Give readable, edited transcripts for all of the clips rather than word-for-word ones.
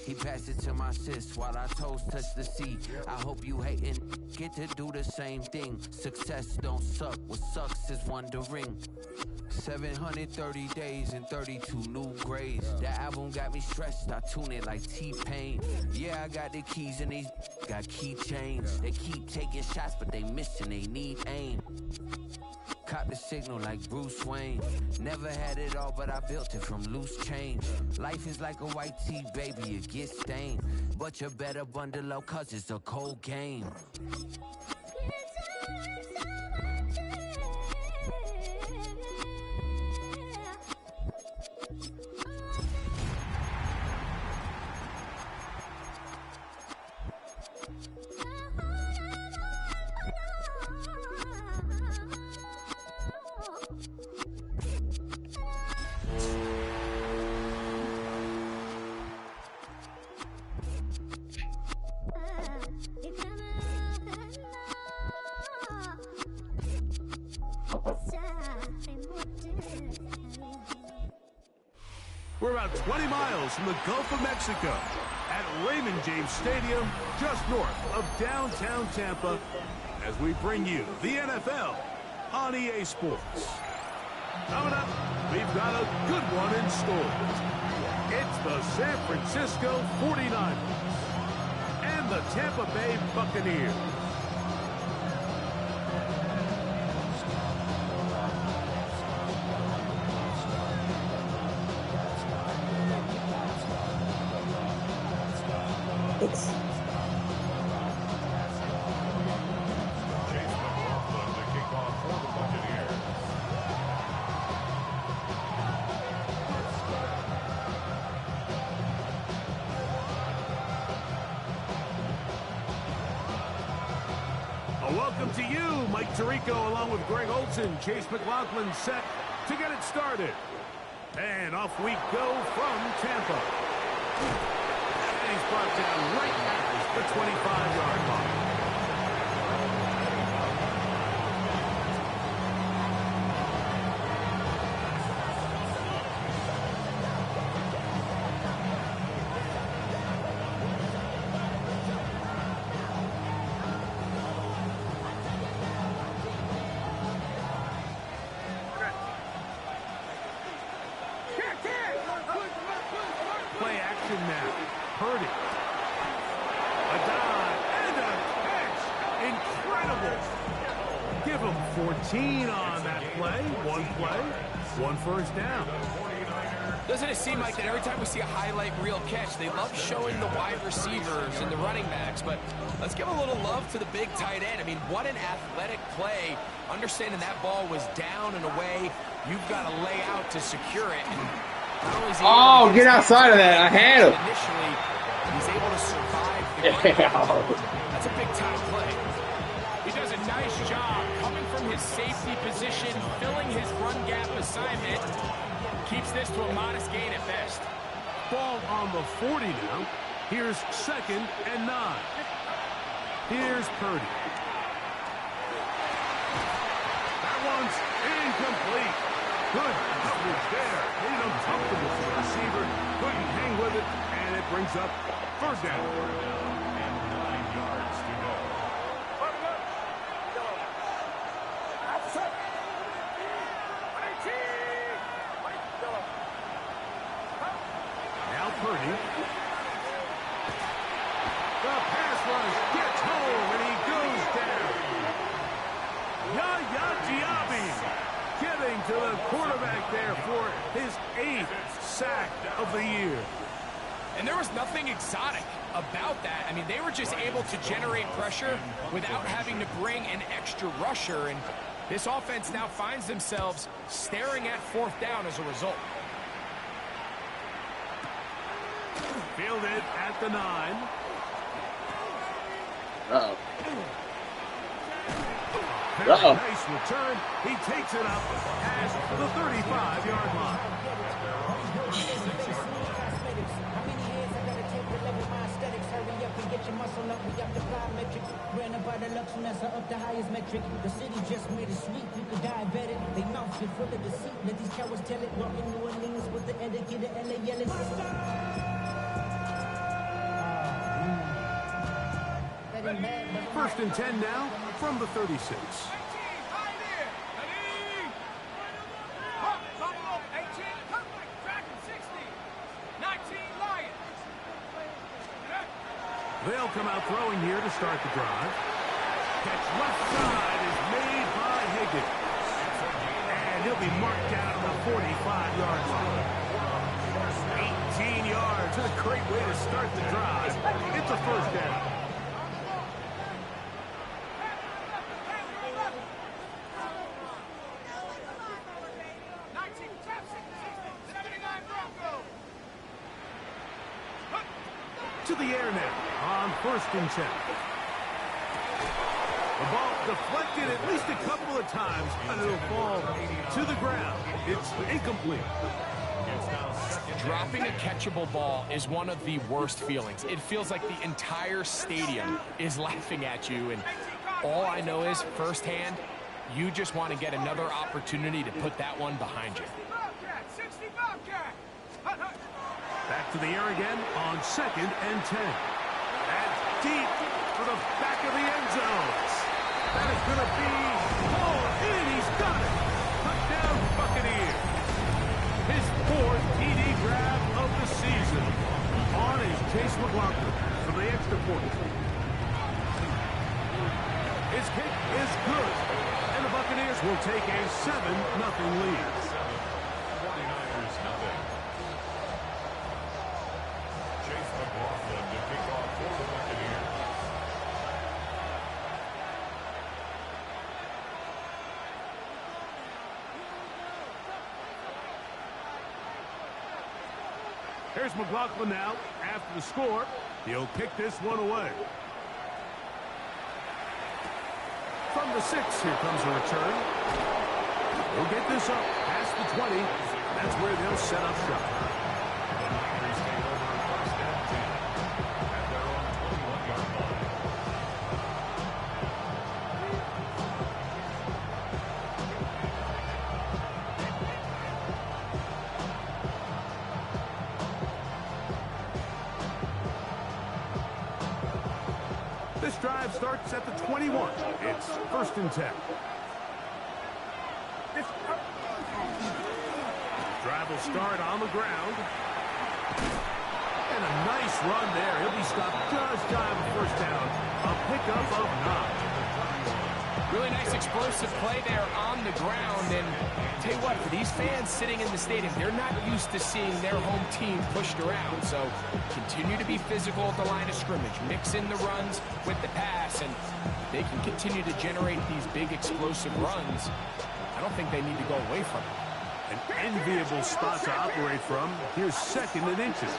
He passed it to my sis while our toes touch the sea. I hope you hatin' get to do the same thing. Success don't suck, what sucks is wondering. 730 days and 32 new grades. That album got me stressed, I tune it like T-Pain. Yeah, I got the keys and these got keychains. They keep taking shots, but they missing, they need aim. Caught the signal like Bruce Wayne. Never had it all, but I built it from loose change. Life is like a white tee, baby, it gets stained. But you better bundle up, cause it's a cold game. We're about 20 miles from the Gulf of Mexico at Raymond James Stadium, just north of downtown Tampa, as we bring you the NFL on EA Sports. Coming up, we've got a good one in store. It's the San Francisco 49ers and the Tampa Bay Buccaneers. Welcome to you, Mike Tirico, along with Greg Olson. Chase McLaughlin set to get it started. And off we go from Tampa. And he's brought down right at the 25-yard line. Play action now. Purdy. A dive and a catch. Incredible. Give him 14 on that play. One first down. Doesn't it seem like that every time we see a highlight reel catch, they love showing the wide receivers and the running backs, but let's give a little love to the big tight end. I mean, what an athletic play. Understanding that ball was down and away, you've got to lay out to secure it. And oh, get outside of that. I had him. Initially, he's able to survive the That's a big-time play. He does a nice job coming from his safety position, filling his run gap assignment. Keeps this to a modest gain at best. Ball on the 40 now. Here's 2nd and 9. Here's Purdy. That one's incomplete. Good coverage there. Made him comfortable for the receiver. Couldn't hang with it, and it brings up 1st down. And 9 yards to go. Now Purdy. The pass rush gets home, and he goes down. Yaya Diaby getting to the quarterback there for his 8th sack of the year. And there was nothing exotic about that. I mean, they were just able to generate pressure without having to bring an extra rusher. And this offense now finds themselves staring at 4th down as a result. Fielded at the 9. Uh-oh. Very nice return. He takes it up past the 35-yard line. Up the highest metric. The city just made it sweet. You could diabetic. They mouth shit full of deceit. Let these cowards tell it. Walk in New Orleans with the etiquette of LA yelling. First and 10 now from the 36. They'll come out throwing here to start the drive. Catch left side is made by Higgins. And he'll be marked down on the 45-yard line. 18 yards. A great way to start the drive. It's a first down. To the air now on first and 10. The ball deflected at least a couple of times, and it'll fall to the ground. It's incomplete. Dropping a catchable ball is one of the worst feelings. It feels like the entire stadium is laughing at you, and all I know is firsthand, you just want to get another opportunity to put that one behind you. Back to the air again on second and 10. And deep for the back of the end zone. That is going to be hauled in. He's got it. Touchdown Buccaneers. His fourth TD grab of the season. On is Chase McLaughlin for the extra point. His kick is good. And the Buccaneers will take a 7-0 lead. 49ers nothing. Chase McLaughlin to kick off for the Buccaneers. Here's McLaughlin now. After the score, he'll kick this one away. From the 6, here comes a return. He'll get this up past the 20. That's where they'll set up shop. The Niners take over first and 10 at their own 21-yard line. This drive starts at the 21. It's first and 10. Drive will start on the ground. And a nice run there. He'll be stopped just shy of a first down. A pickup of 9. Really nice explosive play there on the ground. And tell you what, for these fans sitting in the stadium, they're not used to seeing their home team pushed around. So continue to be physical at the line of scrimmage. Mix in the runs with the pass, and they can continue to generate these big explosive runs. I don't think they need to go away from it. An enviable spot to operate from. Here's second and inches.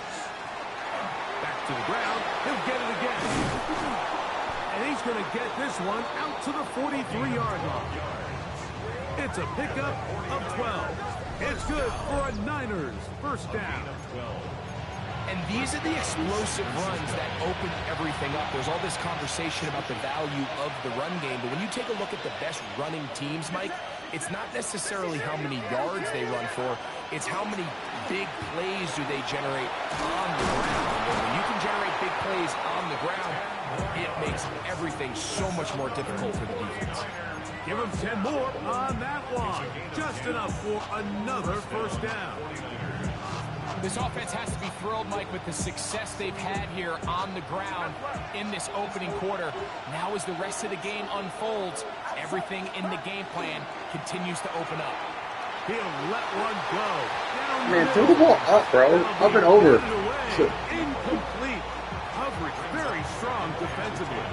Back to the ground. He'll get it again. And he's going to get this one out to the 43-yard line. It's a pickup of 12. It's good for a Niners first down. And these are the explosive runs that open everything up. There's all this conversation about the value of the run game, but when you take a look at the best running teams, Mike, it's not necessarily how many yards they run for, it's how many big plays do they generate on the ground. And when you can generate big plays on the ground, it makes everything so much more difficult for the defense. Give him 10 more on that one. Just enough for another first down. This offense has to be thrilled, Mike, with the success they've had here on the ground in this opening quarter. Now as the rest of the game unfolds, everything in the game plan continues to open up. He'll let one go. Man, throw the ball up, bro. Up and over. Incomplete coverage. Very strong defensively.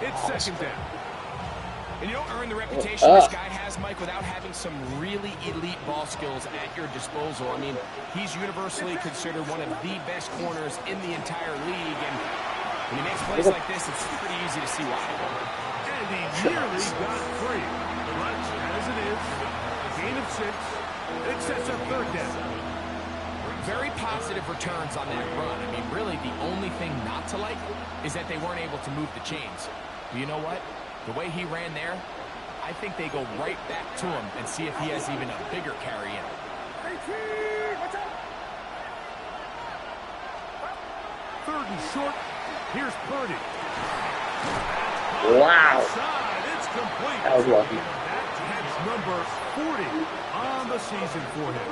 It's second down. And you don't earn the reputation this guy has, Mike, without having some really elite ball skills at your disposal. I mean, he's universally considered one of the best corners in the entire league. And when he makes plays like this, it's pretty easy to see why. And he nearly got free. But as it is, a gain of 6. It sets up third down. Very positive returns on that run. I mean, really, the only thing not to like is that they weren't able to move the chains. But you know what? The way he ran there, I think they go right back to him and see if he has even a bigger carry in him. Third and short. Here's Purdy. Wow. It's complete. That was lucky. That's number 40 on the season for him.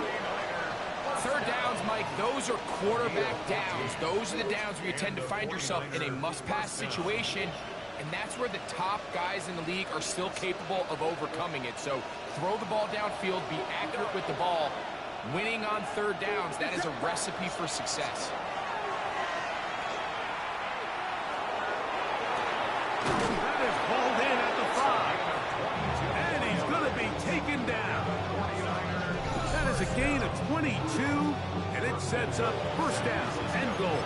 Third downs, Mike, those are quarterback downs. Those are the downs where you tend to find yourself in a must-pass situation, and that's where the top guys in the league are still capable of overcoming it. So throw the ball downfield, be accurate with the ball. Winning on third downs, that is a recipe for success. That is hauled in at the 5. And he's going to be taken down. That is a gain of 22, and it sets up first down and goal.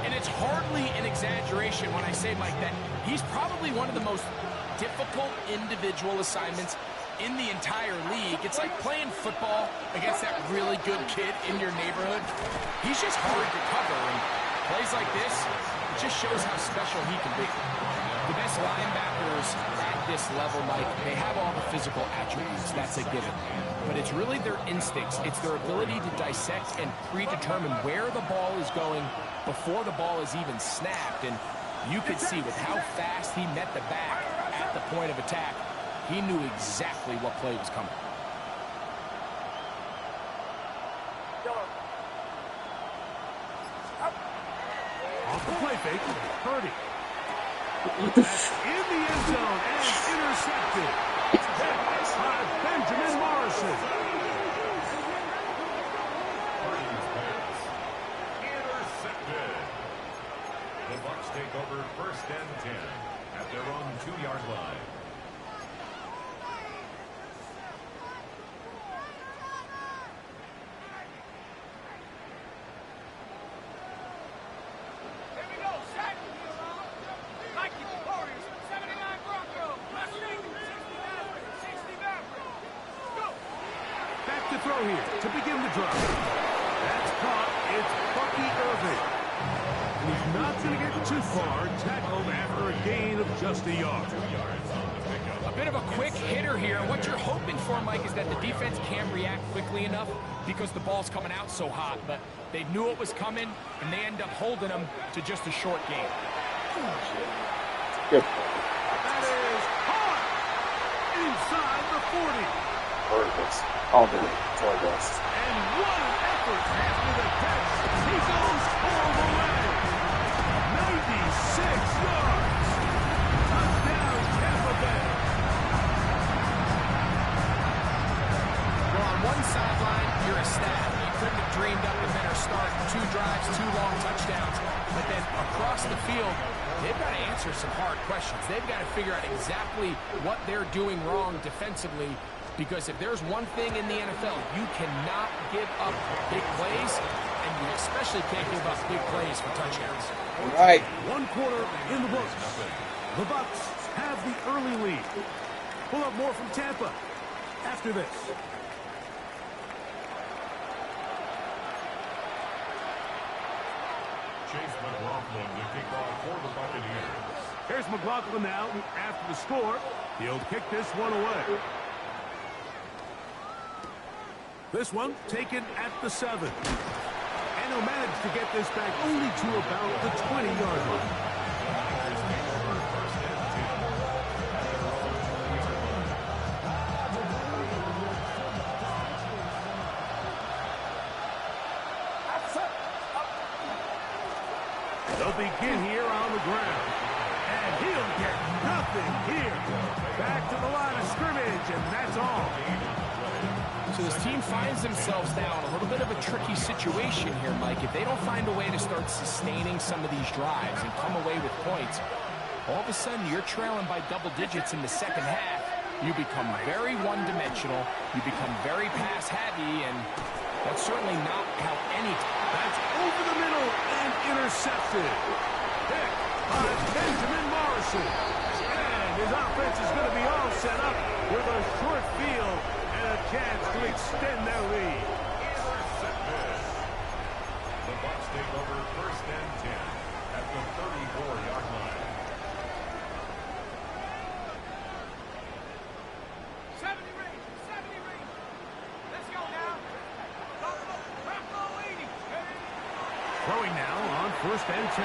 And it's hardly an exaggeration when I say, Mike, that he's probably one of the most difficult individual assignments in the entire league. It's like playing football against that really good kid in your neighborhood. He's just hard to cover, and plays like this, it just shows how special he can be. The best linebackers at this level, Mike, they have all the physical attributes. That's a given. But it's really their instincts. It's their ability to dissect and predetermine where the ball is going before the ball is even snapped. And you could see with how fast he met the back at the point of attack, he knew exactly what play was coming. Off the play fake, Purdy. That's in the end zone and intercepted. Hit by Benjamin Morrison. Intercepted. The Bucs take over first and 10 at their own 2-yard line. To throw here to begin the drive. That's caught. It's Bucky Irving. And he's not going to get too far. Tackled after a gain of just a yard. A bit of a quick hitter here. What you're hoping for, Mike, is that the defense can't react quickly enough because the ball's coming out so hot. But they knew it was coming, and they end up holding them to just a short gain. Good. That is caught inside the 40. Gorgeous. All the way. Gorgeous. And what an effort after the catch. He goes all the way. 96 yards. Touchdown, Tampa Bay. Well, on one sideline, you're ecstatic. You couldn't have dreamed up a better start. 2 drives, 2 long touchdowns. But then across the field, they've got to answer some hard questions. They've got to figure out exactly what they're doing wrong defensively. Because if there's one thing in the NFL, you cannot give up big plays, and you especially can't give up big plays for touchdowns. All right. 1 quarter in the books. The Bucs have the early lead. Pull up more from Tampa after this. Chase McLaughlin, the kickoff for the Buccaneers. Here's McLaughlin now after the score. He'll kick this one away. This one taken at the 7. And he'll manage to get this back only to about the 20-yard line. They'll begin here on the ground. And he'll get nothing here. Back to the line of scrimmage, and that's all. So this team finds themselves now in a little bit of a tricky situation here, Mike. If they don't find a way to start sustaining some of these drives and come away with points, all of a sudden you're trailing by double digits in the second half. You become very one-dimensional. You become very pass-heavy, and that's certainly not how any... That's over the middle and intercepted. Pick by Benjamin Morrison. And his offense is going to be all set up with a short field and a chance to extend their lead. Intercepted. The Bucs take over first and 10 at the 34-yard line. 70 range. Let's go now. Throwing now on first and 10.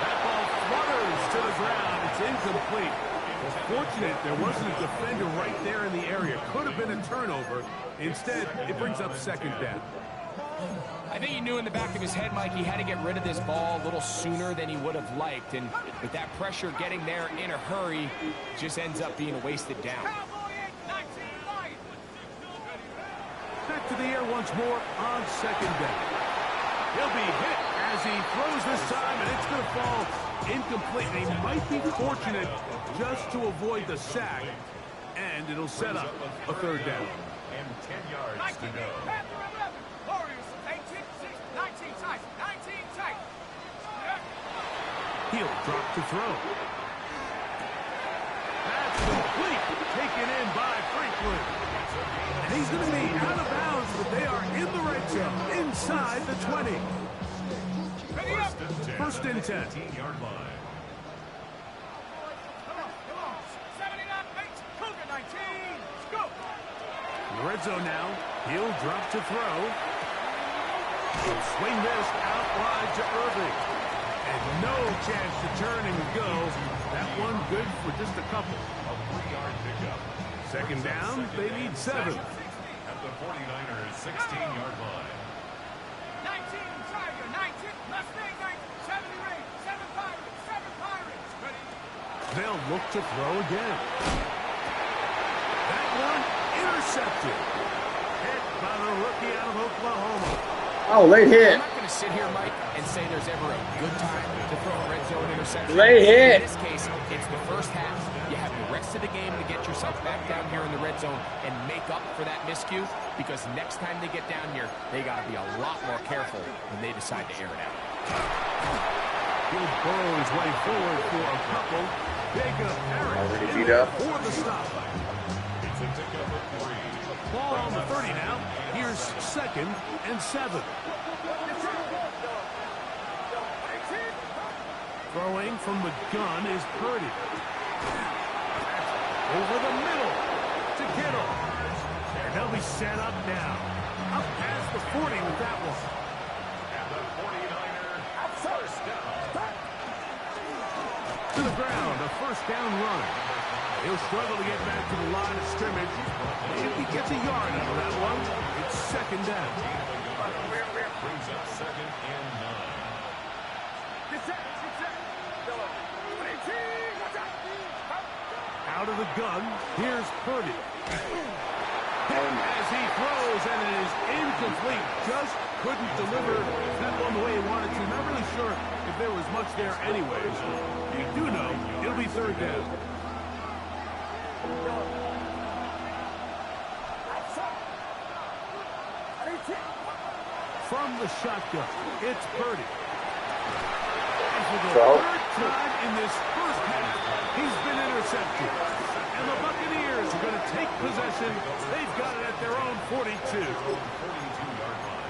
That ball flutters to the ground. It's incomplete. Well, fortunate there wasn't a defender right there in the area. Could have been a turnover. Instead, it brings up second down. I think he knew in the back of his head, Mike, he had to get rid of this ball a little sooner than he would have liked. And with that pressure getting there in a hurry, it just ends up being a wasted down. Back to the air once more on second down. He'll be hit as he throws this time, and it's going to fall incomplete. They might be fortunate just to avoid the sack, and it'll set up a third down. And 10 yards to go. He'll drop to throw. That's complete. Taken in by Franklin. And he's going to be out of bounds, but they are in the red zone, inside the 20. First and 10. 15-yard line. In the red zone now. He'll drop to throw. He'll swing this out wide to Irving. And no chance to turn and go. That one good for just a couple. A 3-yard pickup. Second down, they need 7. At the 49ers' 16-yard line. 19, Tiger, 19, Mustang, 19, 70 range, 7 Pirates, 7 Pirates. Ready? They'll look to throw again. That one intercepted. Hit by the rookie out of Oklahoma. Oh, late hit. I'm not going to sit here, Mike, and say there's ever a good time to throw a red zone interception. Late hit. In this case, it's the first half. You have the rest of the game to get yourself back down here in the red zone and make up for that miscue, because next time they get down here, they got to be a lot more careful when they decide to air it out. He'll burrow his way forward for a couple. Jacob Harris Already beat up. for the stop. It's a pickup of 3. Ball on the 30 now. Here's second and 7. Throwing from the gun is Purdy. Over the middle to Kittle. And they'll be set up now. Up past the 40 with that one. And the 49er first down. To the ground, a first down run. He'll struggle to get back to the line of scrimmage. If he gets a yard out of that one, it's second down. Brings up second and 9. Out of the gun, here's Purdy. As he throws, and it is incomplete. Just couldn't deliver that one the way he wanted to. Not really sure if there was much there anyways. You do know it'll be third down. From the shotgun, it's Purdy. And for the third time in this first half, he's been intercepted. And the Buccaneers are going to take possession. They've got it at their own 42. 42-yard line.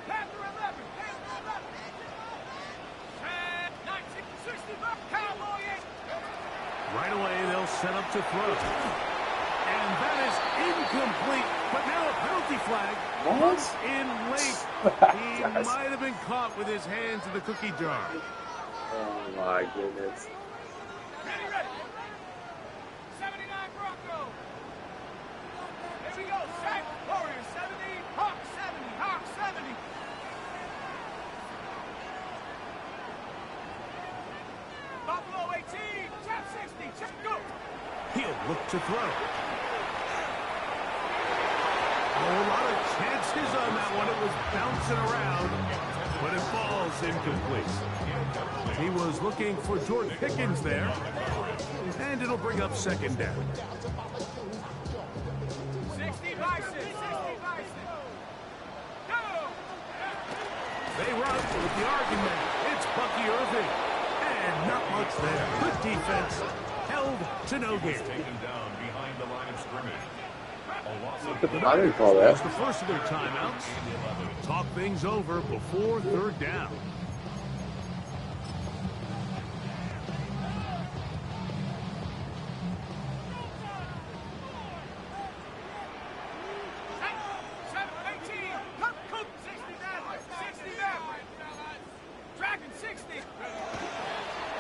Panther 11, Panther 11. 1965, Cowboy 8. Right away, they'll set up to throw. And that is incomplete, but now a penalty flag comes in late. He might have been caught with his hands in the cookie jar. Oh my goodness. Ready, ready. 79 Bronco. Here we go. Sack. Warriors 70. Hawk 70. Hawk 70. Buffalo 18. Tap 60. Check go. He'll look to throw. A lot of chances on that one. It was bouncing around, but it falls incomplete. He was looking for George Pickens there, and it'll bring up second down. 60 Bison. 60 Bison. Go. They run with the argument. It's Bucky Irving, and not much there. Good defense, held to no gain. Taken down behind the line of scrimmage. A loss of I didn't call that. It's the first of their timeouts. Talk things over before third down.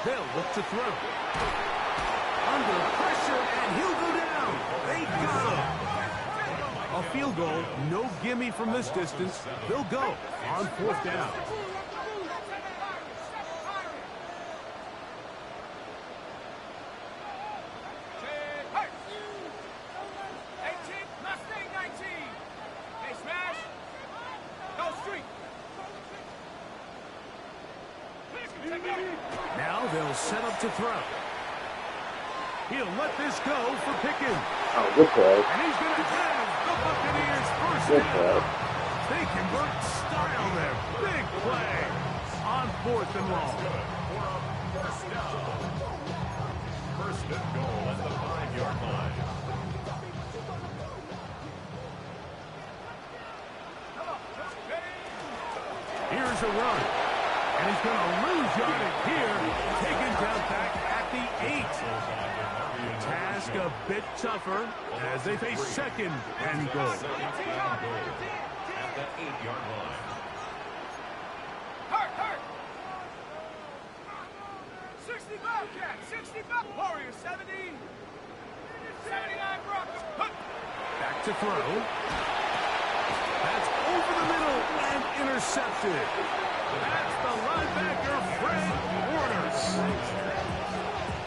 They'll look to throw. Under pressure, and he'll go down. They got him. A field goal, no gimme from this distance. They'll go on 4th down. Now they'll set up to throw. He'll let this go for Pickens. Oh, good play. And he's going to have the Buccaneers first Good down. play. They convert style there. Big play on 4th and long. First and goal at the 5-yard line. Here's a run. And he's going to lose yardage here. Taken down back at the 8. Task a bit tougher as they face 2nd and goal. At the 8-yard line. Hurt! 60 Bobcat, 60 Warriors, 70. 79 Broncos. Back to throw. That's over the middle and intercepted. That's the linebacker, Fred Warner.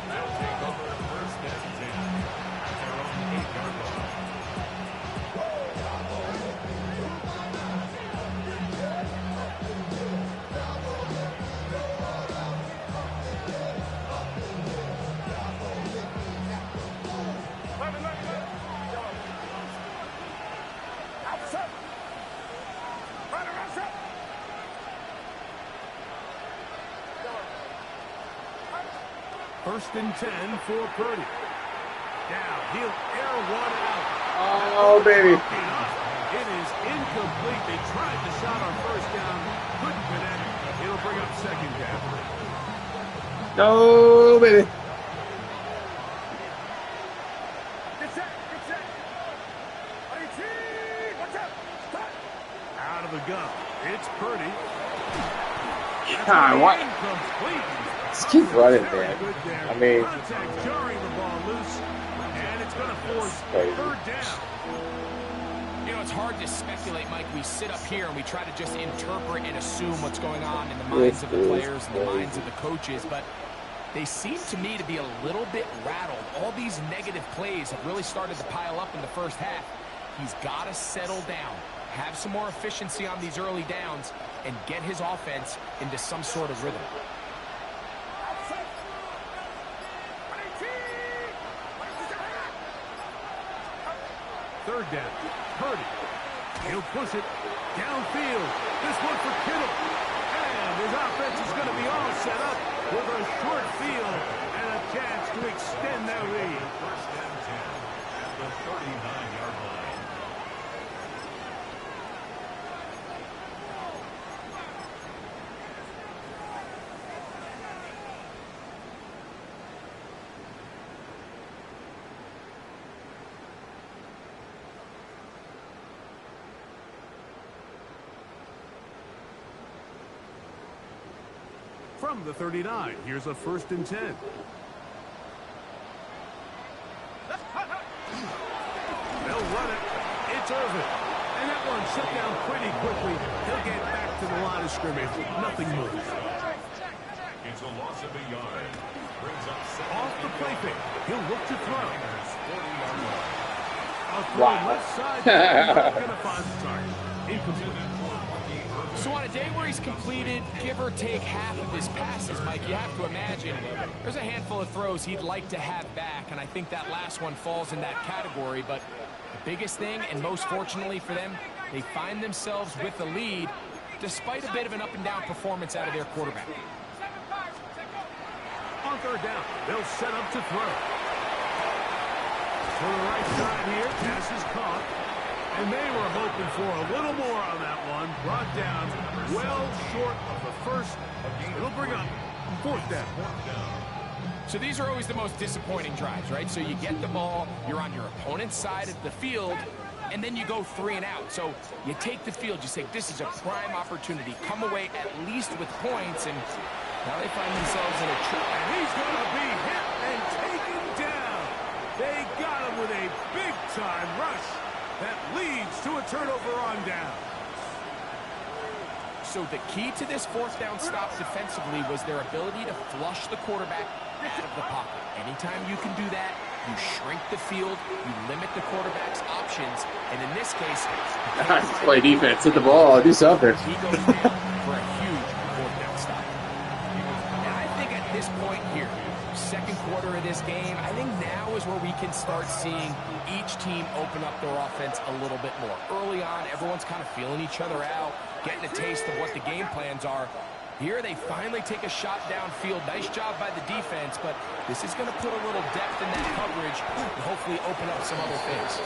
They'll take over 1st and 10 at their own 8-yard line. First and 10 for Purdy. Now he'll air one out. Oh, baby. It is incomplete. They tried the shot on 1st down. Couldn't connect. It'll bring up 2nd down. No, baby. Out of the gun. It's Purdy. God, what? Incomplete. Just keep running, man. Good there. I mean, Contact jarring the ball loose, and it's going to force crazy. 3rd down. You know, it's hard to speculate, Mike. We sit up here and we try to just interpret and assume what's going on in the minds of the players and the minds of the coaches, but they seem to me to be a little bit rattled. All these negative plays have really started to pile up in the first half. He's got to settle down, have some more efficiency on these early downs, and get his offense into some sort of rhythm. 3rd down. Purdy. He'll push it downfield. This one for Kittle. And his offense is going to be all set up with a short field and a chance to extend their lead. First and 10 at the 39-yard line. From the 39, here's a 1st and 10. They'll run it. It's Irvin. And that one shut down pretty quickly. He'll get back to the line of scrimmage. Nothing moves. It's a loss of a yard. Brings up 2nd. Off the play fake. He'll look to throw. 40-yard line. A throw left side. Not going to find the target. Incomplete. So on a day where he's completed, give or take half of his passes, Mike, you have to imagine there's a handful of throws he'd like to have back, and I think that last one falls in that category. But the biggest thing, and most fortunately for them, they find themselves with the lead despite a bit of an up-and-down performance out of their quarterback. On 3rd down, they'll set up to throw. To the right side here, pass is caught. And they were hoping for a little more on that one. Brought down well short of the first. It'll bring up 4th down. So these are always the most disappointing drives, right? So you get the ball, you're on your opponent's side of the field, and then you go 3 and out. So you take the field, you say, this is a prime opportunity. Come away at least with points, and Now they find themselves in a trap. And he's going to be hit and taken down. They got him with a big-time rush that leads to a turnover on down. So the key to this fourth down stop defensively was their ability to flush the quarterback out of the pocket. Anytime you can do that, you shrink the field, you limit the quarterback's options, and in this case, Just play defense, hit the ball, do something. he goes down for a huge fourth down stop. And I think at this point here, second quarter of this game, I think now is where we can start seeing each team open up their offense a little bit more. Early on, everyone's kind of feeling each other out, getting a taste of what the game plans are. Here they finally take a shot downfield. Nice job by the defense, but this is going to put a little depth in that coverage and hopefully open up some other things.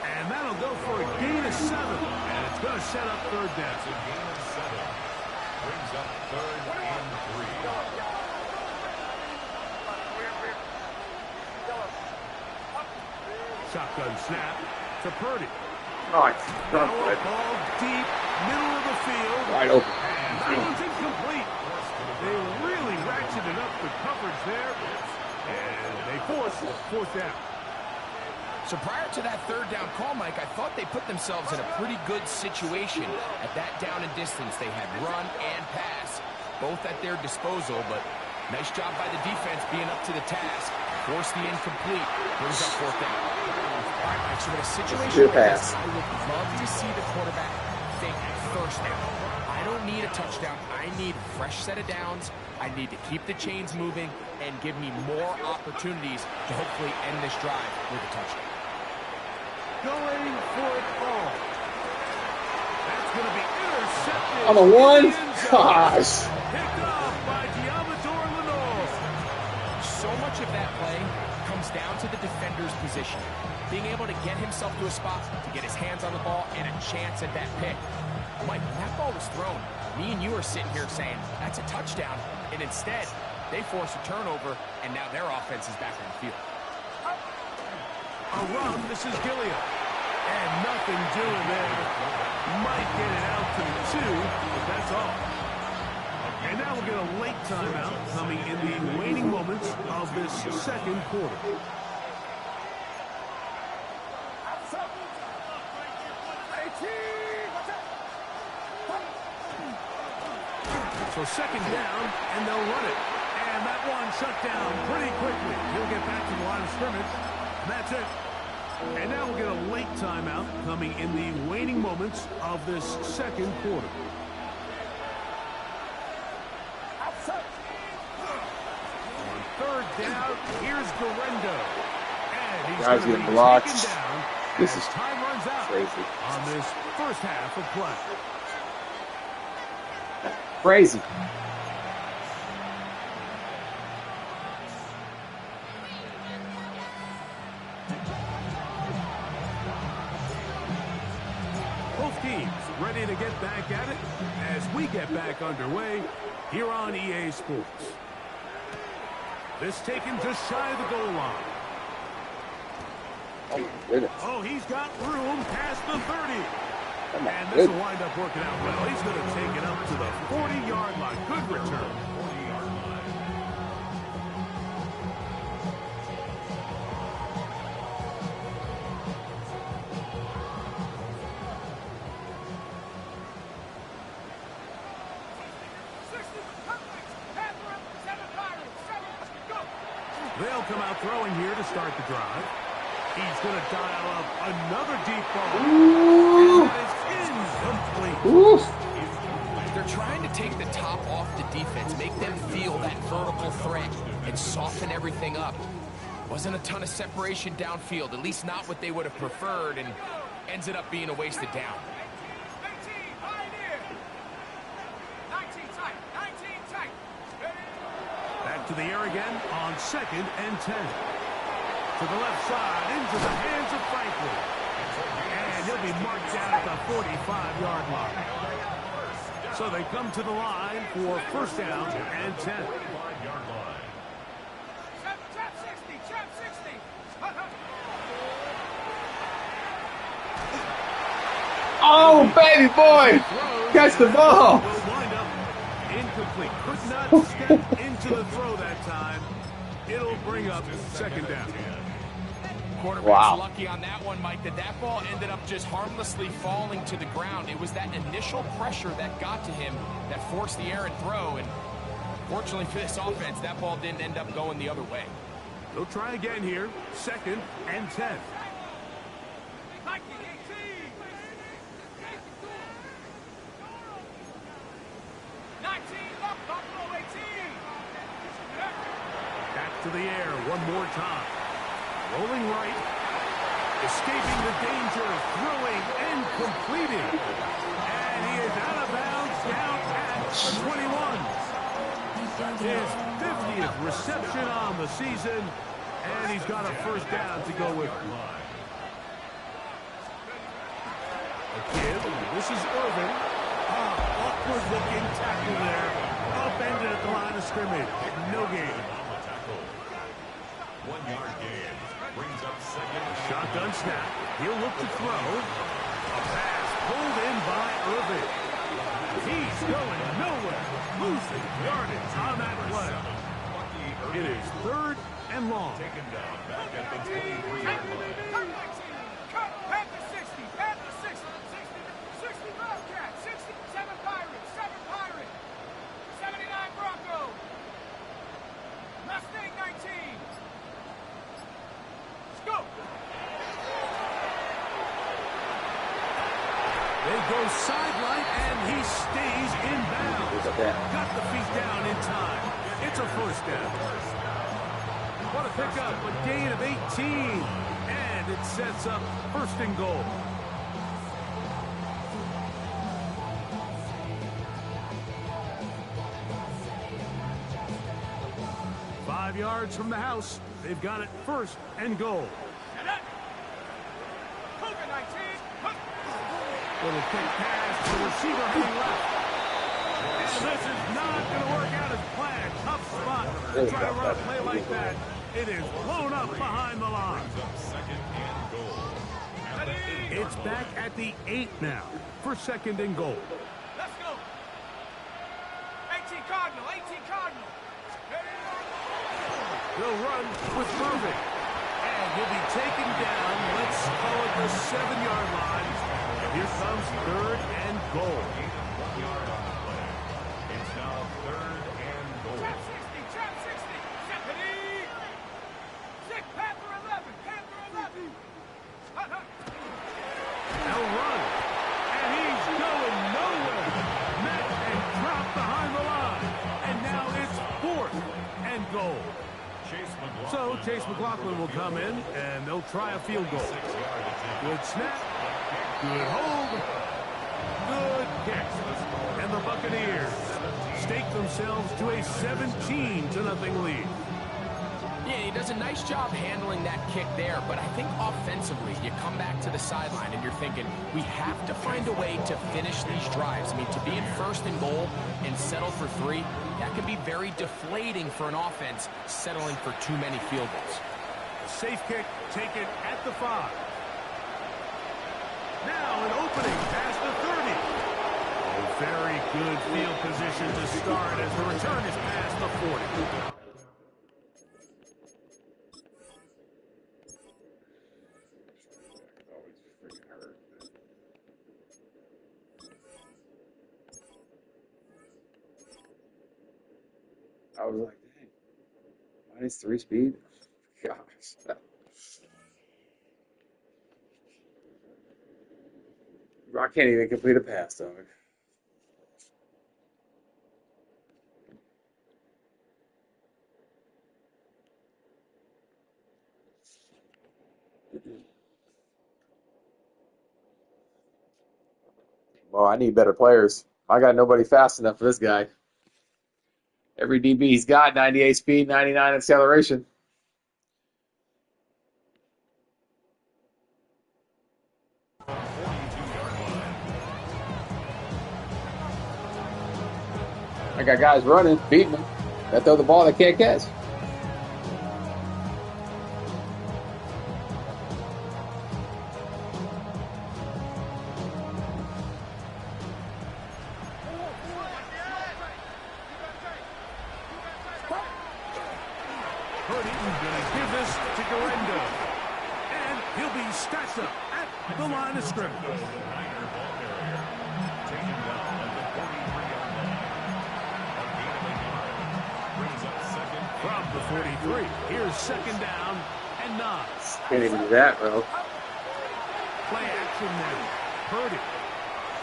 And that'll go for a gain of 7. And it's going to set up third down. It's a gain of 7. Brings up 3rd and 3. Shotgun snap to Purdy. Nice. Now a ball deep, middle of the field. Wide open. And that one's incomplete. They really ratcheted up the coverage there. And they force fourth down. So prior to that third down call, Mike, I thought they put themselves in a pretty good situation at that down and distance. They had run and pass, both at their disposal, but nice job by the defense being up to the task. Force the incomplete, brings up fourth down. All right, Mike, so in a situation like this, I would love to see the quarterback think first down. I don't need a touchdown. I need a fresh set of downs. I need to keep the chains moving and give me more opportunities to hopefully end this drive with a touchdown. Going for it all. That's going to be intercepted. On the one? Gosh. Picked off by Diamador Lenore. So much of that play comes down to the defender's position. Being able to get himself to a spot, to get his hands on the ball, and a chance at that pick. Mike, when that ball was thrown, me and you are sitting here saying, that's a touchdown. And instead, they force a turnover, and now their offense is back on the field. A run, this is Gilliam. And nothing doing there. Might get it out to the 2, but that's all. And now we'll get a late timeout coming in the waning moments of this second quarter. So second down, and they'll run it. And that one shut down pretty quickly. He'll get back to the line of scrimmage. And that's it. And now we'll get a late timeout coming in the waning moments of this second quarter. On third down, here's Garendo. And he's Guys going to getting be blocked. taken down This as is time runs out crazy. on this first half of play. Crazy. Both teams ready to get back at it as we get back underway here on EA Sports. This taken just shy of the goal line. Oh, my goodness. Oh, he's got room past the 30. Oh, my And this will goodness. wind up working out well. He's going to take it up to the 40-yard line. Good return. 40-yard line. They'll come out throwing here to start the drive. He's going to dial up another deep ball. Ooh. And that is incomplete. Oof. They're trying to take the top off the defense, make them feel that vertical threat, and soften everything up. Wasn't a ton of separation downfield, at least not what they would have preferred, and ends it up being a wasted down. 19 tight, 19 tight. Back to the air again on second and 10. To the left side, into the hands of Franklin. And he'll be marked down at the 45-yard line. So they come to the line for first down and 10. 45-yard line. Trap 60, trap 60. Oh, baby boy. Catch the ball. Will wind up incomplete. Could not stepped into the throw that time. It'll bring up second down. Quarterback's lucky on that one, Mike, that ball ended up just harmlessly falling to the ground. It was that initial pressure that got to him that forced the errant throw, and fortunately for this offense, that ball didn't end up going the other way. They'll try again here. 2nd and 10. Back to the air one more time. Rolling right. Escaping the danger. Throwing and completing. And he is out of bounds down at the 21. His 50th reception on the season. And he's got a first down to go with it. A give. This is Irvin. Awkward looking tackle there. Upended at the line of scrimmage. No gain. 1 yard gain. Brings up second. Shotgun snap. He'll look to throw. A pass pulled in by Irvin. He's going nowhere. Losing yardage on that play. It is 3rd and long. Taken down back at the 23-yard line. Cut. Panther 60. Panther 60. 60 Bobcat. 67 Pirates. 7 Pirate. 79 Bronco. Mustang 19. Let's go. They go sideline, and he stays in bounds. Got the feet down in time. It's a first down. What a pickup, a gain of 18. And it sets up 1st and goal. Five yards from the house. They've got it 1st and goal. Little quick pass to the receiver heading left. And this is not going to work out as planned. Tough spot to try to run a play like that. It is blown up behind the line. Second and goal. It's back at the 8 now for 2nd and goal. Let's go. 18 Cardinal. 18 Cardinal. They'll run with Irvin. And he'll be taken down. Let's call it the 7-yard line. Here comes 3rd and goal. 1 yard on the play. It's now 3rd and goal. Trap 60. Trap 60. Stephanie. 6 Panther 11. Panther 11. They'll run. And he's going nowhere. Met and dropped behind the line. And now it's 4th and goal. So Chase McLaughlin will come in, and they'll try a field goal. Good snap. Good hold. Good kick. And the Buccaneers stake themselves to a 17-0 lead. Yeah, he does a nice job handling that kick there, but I think offensively, you come back to the sideline and you're thinking, we have to find a way to finish these drives. I mean, to be in 1st and goal and settle for 3, that can be very deflating for an offense settling for too many field goals. Safe kick taken at the 5. Now an opening past the 30. Oh, very good field position to start as the return is past the 40. I was like, dang, -3 speed? Gosh. I can't even complete a pass, dog. Well, I need better players. I got nobody fast enough for this guy. Every DB he's got 98 speed, 99 acceleration. I got guys running, beating them. That throw the ball they can't catch. Purdy going to give this to Garendo. And he'll be stacked up at the line of scrimmage. Niner ball carrier. Taken down at the 43-yard line. A gain of 8 yards. Brings up second. From the 43, here's second down and 9. Can't even do that, bro. Play action now. Purdy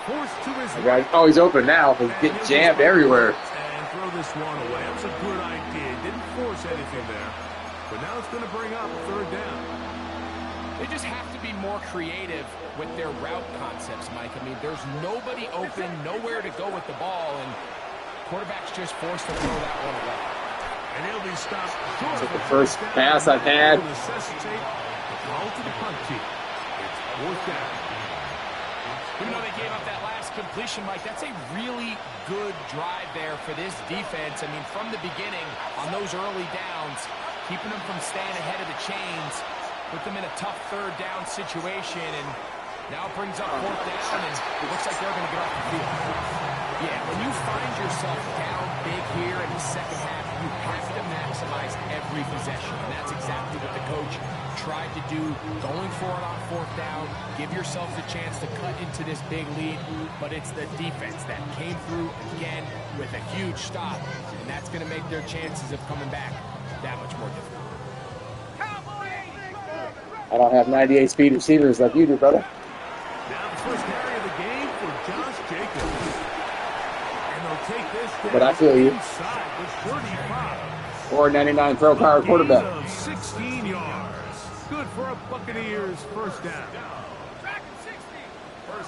forced to his Guy, oh, he's open now. He's getting jammed everywhere. And throw this one away. That was a good idea. Didn't force anything there. But now it's going to bring up third down. They just have to be more creative with their route concepts, Mike. I mean, there's nobody open, nowhere to go with the ball, and quarterback's just forced to throw that one away. And he'll be stopped short It's of the first pass I've had. Necessitate the call to the punt team. It's fourth down. Even though they gave up that last completion, Mike, that's a really good drive there for this defense. I mean, from the beginning, on those early downs, keeping them from staying ahead of the chains, put them in a tough third down situation, and now it brings up fourth down, and it looks like they're going to get off the field. Yeah, when you find yourself down big here in the second half, you have to maximize every possession, and that's exactly what the coach tried to do, going for it on fourth down, give yourselves a chance to cut into this big lead, but it's the defense that came through again with a huge stop, and that's going to make their chances of coming back that much more difficult. I don't have 98 speed receivers like you do, brother. Now the first carry of the game for Josh Jacobs. And they'll take this down But I feel you. inside the 35. Or 99 pro power quarterback. Gain of 16 yards. Good for a Buccaneers first down.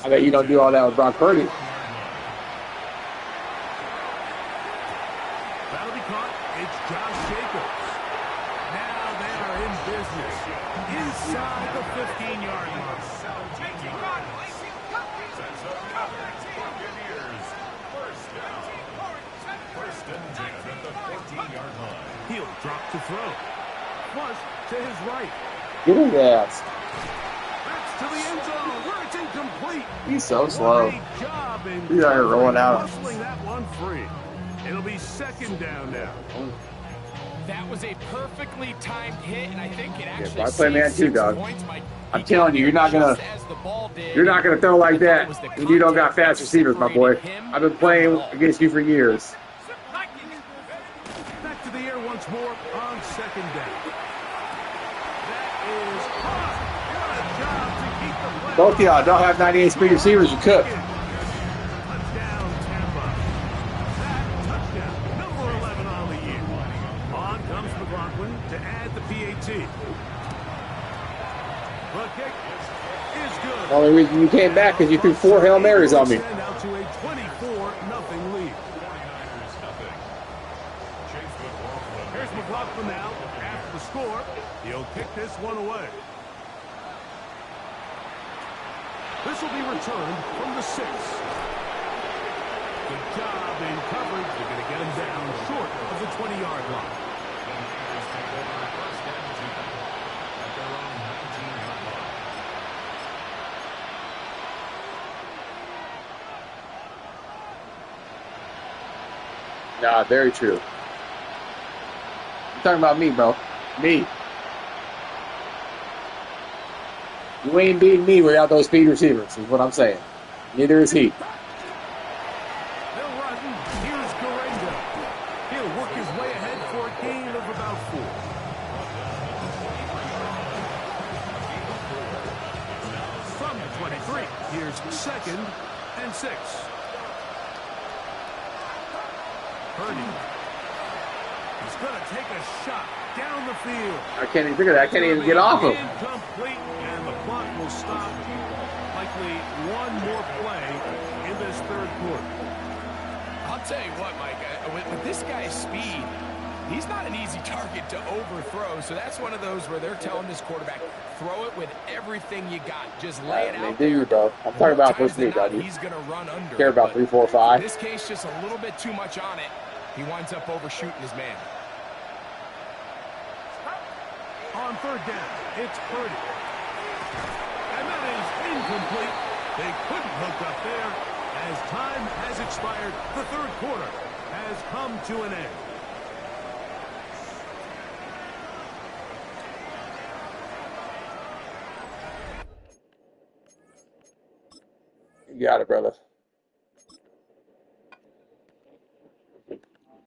I bet you don't do all that with Brock Purdy. That'll be caught. It's Josh Jacobs. Now they are in business. Inside the 15-yard line. Buccaneers. First down. First and 10 at the 14-yard line. He'll drop to throw. Flush to his right. Get his ass. That's to the end zone where it's incomplete. He's so slow. Great job in He's out here rolling out. hustling that one free. It'll be second down now. That was a perfectly timed hit, and I think it actually I play man too, dog. points, Mike. I'm telling you, you're not gonna throw like that when you don't got fast receivers, my boy. I've been playing against you for years. Back to the air once more on second down. That is caught. What a job to keep the play. Both of y'all don't have 98 speed receivers. You cook. Touchdown, Tampa. That touchdown, number 11 on the year. On comes McLaughlin to add the PAT. The kick is good. The only reason you came back is you threw 4 Hail Marys on me. Extend out to a 24-0 lead. 49ers nothing. Chase McLaughlin. Here's McLaughlin now after the score. He'll kick this one away. This will be returned from the 6. Good job in coverage. They're going to get him down short of the 20-yard line. Buccaneers take over first and 10 at their own 19-yard line. Nah, very true. You're talking about me, bro. Me. You ain't beating me without those speed receivers, is what I'm saying. Neither is he. They'll run. Here's Garendo. He'll work his way ahead for a gain of about 4. From the 23, here's second and 6. Purdy. He's going to take a shot down the field. I can't even figure that. I can't even get off him. Incomplete, and the clock will stop. Likely one more play in this third quarter. I'll tell you what, Mike, with this guy's speed, he's not an easy target to overthrow, so that's one of those where they're telling this quarterback, throw it with everything you got. Just lay it out They do, bro. I'm talking about first me, dog. He's going to run under. Care about 3, 4, 5. In this case, just a little bit too much on it. He winds up overshooting his man. On third down, it's Purdy. And that is incomplete. They couldn't hook up there. As time has expired, the third quarter has come to an end. You got it, brother.